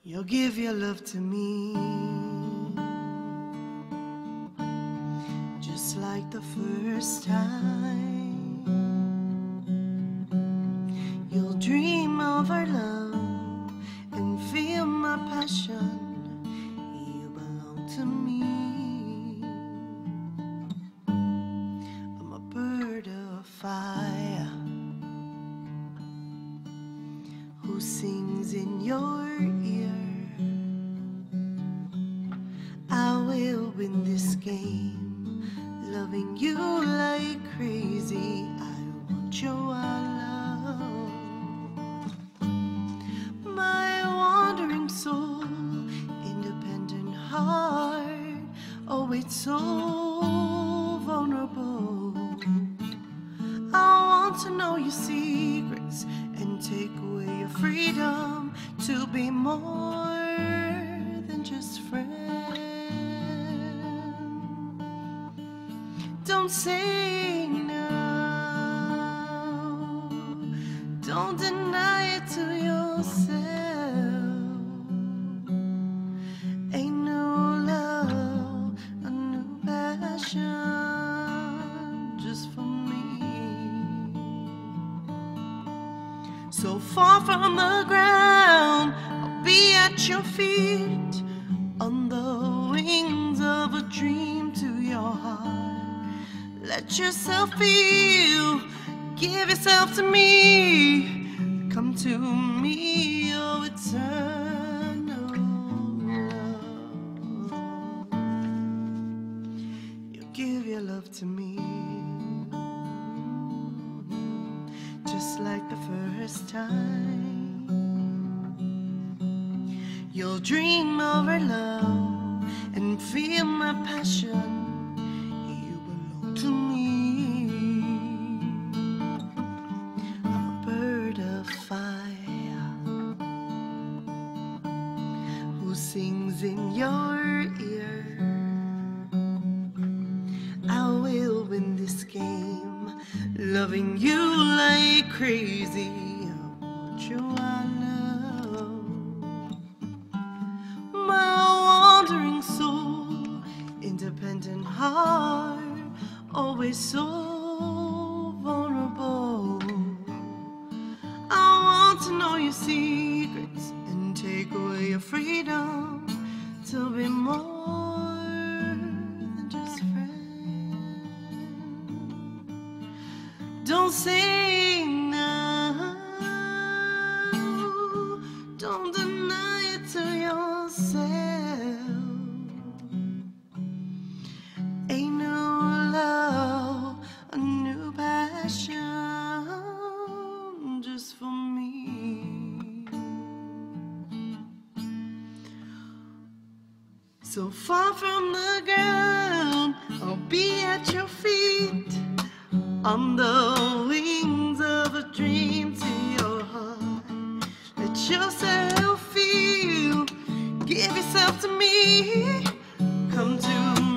You'll give your love to me, just like the first time. You'll dream of our love and feel my passion. You belong to me. I'm a bird of fire who sings in your ear. I will win this game, loving you like crazy. I want your love. My wandering soul, independent heart, oh, it's so vulnerable. I want to know your secrets and take away your freedom to be more than just friends. Don't say no, don't deny it to yourself. Ain't no love, a new passion just for me. So far from the ground, I'll be at your feet, on the wings of a dream to your heart. Let yourself feel, give yourself to me, come to me, oh eternal love. You give your love to me, just like the first time. You'll dream of our love and feel my passion. To me, I'm a bird of fire who sings in your ear. I will win this game, loving you like crazy. I want your love. My wandering soul, independent heart, always so vulnerable. I want to know your secrets and take away your freedom to be more than just friends. Don't say no, don't deny it to yourself. Ain't no love, a new passion just for me. So far from the ground, I'll be at your feet, on the wings of a dream to your heart. Let yourself feel, give yourself to me, come to me.